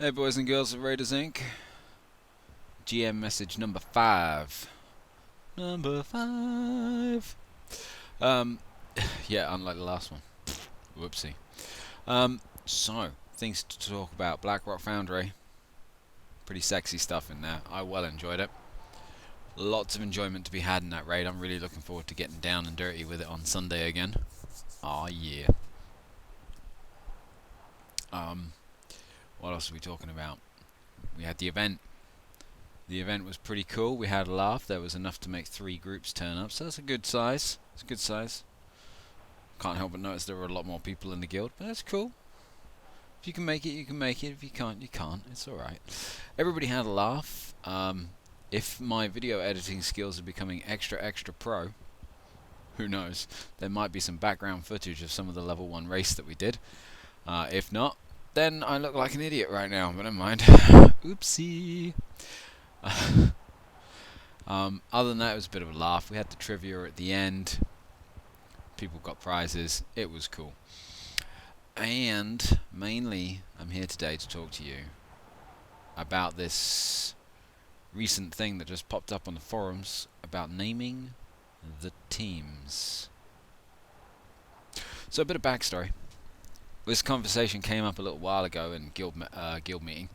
Hey boys and girls of Raiders Inc. GM message number 5. Number 5. Um, yeah, unlike the last one. Whoopsie. So, things to talk about. Blackrock Foundry. Pretty sexy stuff in there. I well enjoyed it. Lots of enjoyment to be had in that raid. I'm really looking forward to getting down and dirty with it on Sunday again. Aw, yeah. What else are we talking about? We had the event. The event was pretty cool. We had a laugh. There was enough to make 3 groups turn up, so that's a good size. It's a good size. Can't help but notice there were a lot more people in the guild, but that's cool. If you can make it, you can make it. If you can't, you can't. It's alright. Everybody had a laugh. If my video editing skills are becoming extra pro, who knows? There might be some background footage of some of the level 1 race that we did. If not, then I look like an idiot right now, but never mind. Oopsie. Other than that, it was a bit of a laugh. We had the trivia at the end. People got prizes. It was cool. And mainly, I'm here today to talk to you about this recent thing that just popped up on the forums about naming the teams. So a bit of backstory. This conversation came up a little while ago in guild meeting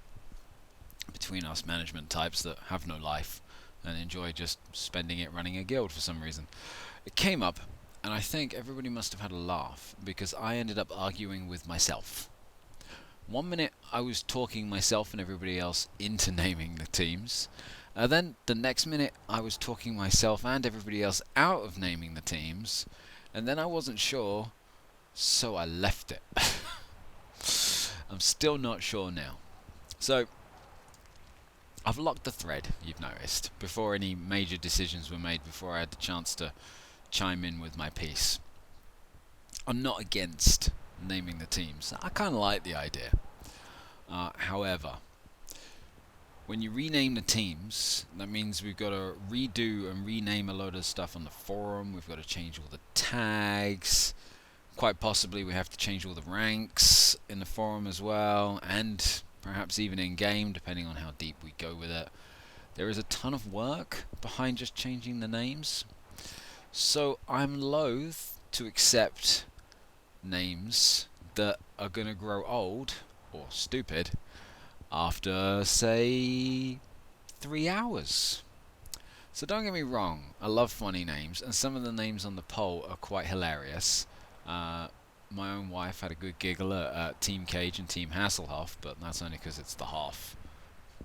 between us management types that have no life and enjoy just spending it running a guild for some reason. It came up, and I think everybody must have had a laugh because I ended up arguing with myself. One minute I was talking myself and everybody else into naming the teams, then the next minute I was talking myself and everybody else out of naming the teams, and then I wasn't sure, so I left it. I'm still not sure now. So I've locked the thread, you've noticed, before any major decisions were made, before I had the chance to chime in with my piece. I'm not against naming the teams. I kind of like the idea. However, when you rename the teams, that means we've got to redo and rename a load of stuff on the forum. We've got to change all the tags. Quite possibly we have to change all the ranks in the forum as well, and perhaps even in game, depending on how deep we go with it. There is a ton of work behind just changing the names, so I'm loath to accept names that are going to grow old or stupid after, say, 3 hours. So don't get me wrong, I love funny names, and some of the names on the poll are quite hilarious. My own wife had a good giggle at Team Cage and Team Hasselhoff, but that's only because it's the Hoff.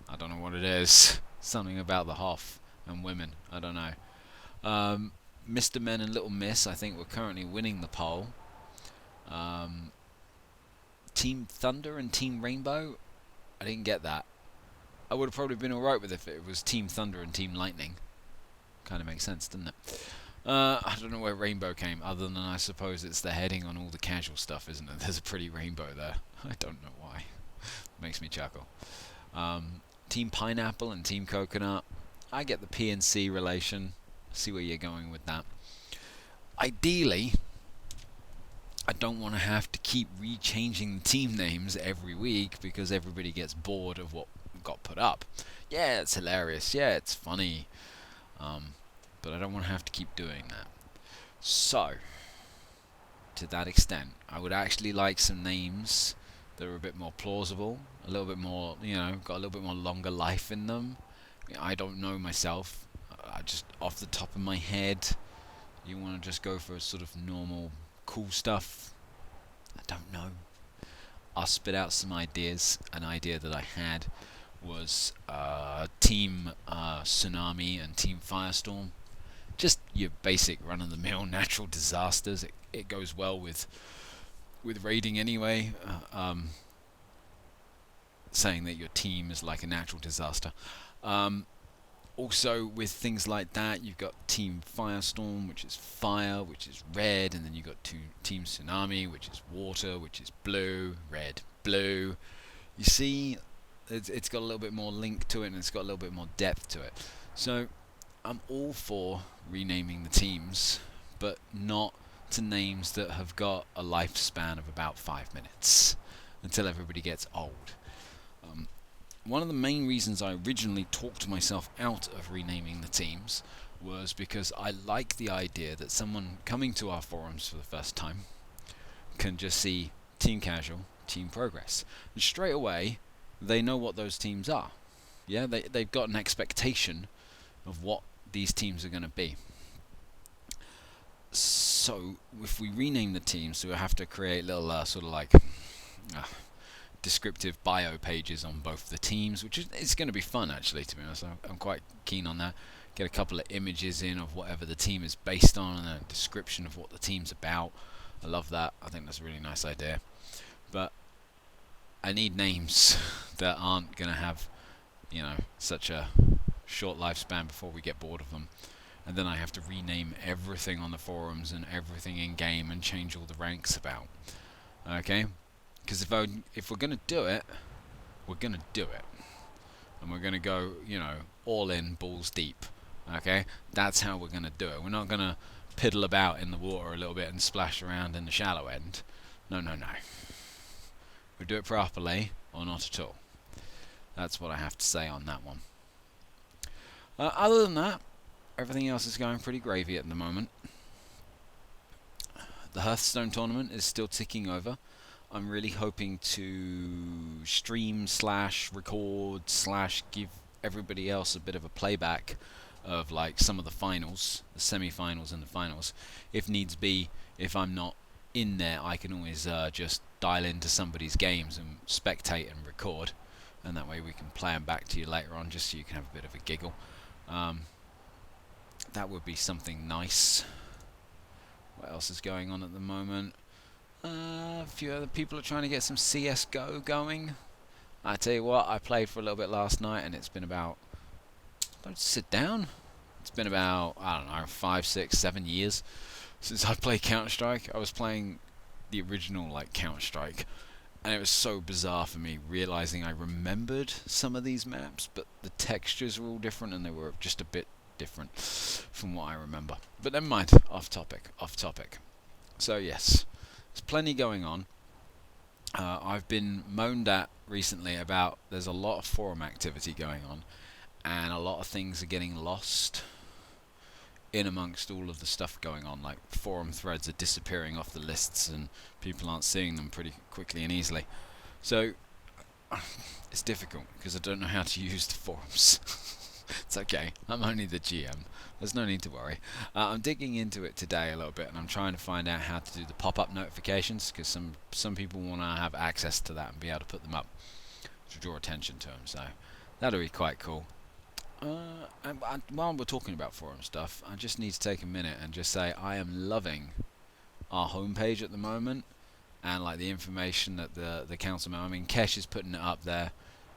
I don't know what it is. Something about the Hoff and women. I don't know. Mr. Men and Little Miss, I think, we're currently winning the poll. Team Thunder and Team Rainbow, I didn't get that. I would have probably been alright with it if it was Team Thunder and Team Lightning. Kind of makes sense, doesn't it? I don't know where Rainbow came, other than I suppose it's the heading on all the casual stuff, isn't it? There's a pretty rainbow there. I don't know why. Makes me chuckle. Team Pineapple and Team Coconut. I get the P and C relation. See where you're going with that. Ideally, I don't want to have to keep rechanging the team names every week because everybody gets bored of what got put up. Yeah, it's hilarious. Yeah, it's funny. But I don't want to have to keep doing that. So, to that extent, I would actually like some names that are a bit more plausible, a little bit more, got a little bit more longer life in them. I don't know myself. I just, off the top of my head, you want to just go for sort of normal, cool stuff? I don't know. I'll spit out some ideas. An idea that I had was Team Tsunami and Team Firestorm. Just your basic run-of-the-mill natural disasters. It goes well with raiding anyway. Saying that your team is like a natural disaster. Also, with things like that, you've got Team Firestorm, which is fire, which is red, and then you've got Team Tsunami, which is water, which is blue, red, blue. You see, it's got a little bit more link to it, and it's got a little bit more depth to it. So, I'm all for renaming the teams, but not to names that have got a lifespan of about 5 minutes until everybody gets old. one of the main reasons I originally talked myself out of renaming the teams was because I like the idea that someone coming to our forums for the first time can just see team casual, team progress, and straight away they know what those teams are. Yeah, they've got an expectation of what these teams are going to be. So if we rename the teams, we'll have to create little sort of like descriptive bio pages on both the teams, which is it's going to be fun actually, to be honest. I'm quite keen on that. Get a couple of images in of whatever the team is based on and a description of what the team's about. I love that. I think that's a really nice idea. But I need names that aren't going to have, such a short lifespan before we get bored of them. And then I have to rename everything on the forums and everything in game and change all the ranks about. Okay? Because if we're going to do it, we're going to do it. And we're going to go, all in, balls deep. Okay? That's how we're going to do it. We're not going to piddle about in the water a little bit and splash around in the shallow end. No. We do it properly or not at all. That's what I have to say on that one. Other than that, everything else is going pretty gravy at the moment. The Hearthstone tournament is still ticking over. I'm really hoping to stream / record / give everybody else a bit of a playback of like some of the finals, the semi-finals and the finals. If needs be, if I'm not in there, I can always just dial into somebody's games and spectate and record, and that way we can play them back to you later on, just so you can have a bit of a giggle. That would be something nice. What else is going on at the moment? A few other people are trying to get some CSGO going. I tell you what, I played for a little bit last night, and it's been about... Don't sit down. It's been about, 5, 6, 7 years since I played Counter-Strike. I was playing the original Counter-Strike, and it was so bizarre for me realizing I remembered some of these maps, but the textures were all different and they were just a bit different from what I remember. But never mind, off topic. So yes, there's plenty going on. I've been moaned at recently about there's a lot of forum activity going on, and a lot of things are getting lost in amongst all of the stuff going on. Like forum threads are disappearing off the lists and people aren't seeing them pretty quickly and easily. So it's difficult because I don't know how to use the forums. It's okay, I'm only the GM, there's no need to worry. I'm digging into it today a little bit, and I'm trying to find out how to do the pop-up notifications, because some people want to have access to that and be able to put them up to draw attention to them, so that'll be quite cool. And while we're talking about forum stuff, I just need to take a minute and just say I am loving our homepage at the moment, and like the information that the council member, Kesh is putting it up there,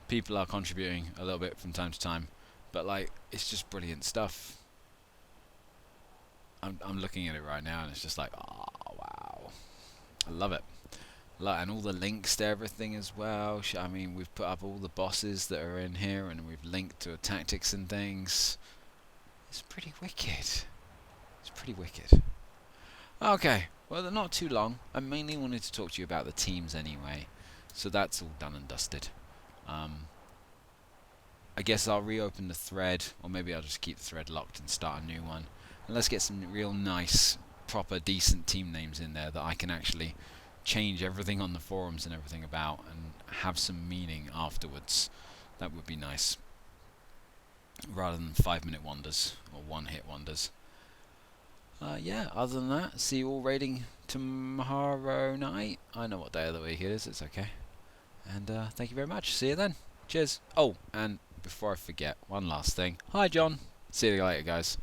people are contributing a little bit from time to time, but it's just brilliant stuff. I'm looking at it right now and it's just like, oh wow, I love it. And all the links to everything as well. We've put up all the bosses that are in here, and we've linked to tactics and things. It's pretty wicked. Okay, well, they're not too long. I mainly wanted to talk to you about the teams anyway, so that's all done and dusted. I guess I'll reopen the thread, or maybe I'll just keep the thread locked and start a new one. And let's get some real nice, proper, decent team names in there that I can actually change everything on the forums and everything about and have some meaning afterwards. That would be nice, rather than 5-minute wonders or one-hit wonders. Other than that, see you all raiding tomorrow night. I know what day of the week it is, it's okay. And thank you very much. See you then. Cheers. Oh, and before I forget, one last thing. Hi, John. See you later, guys.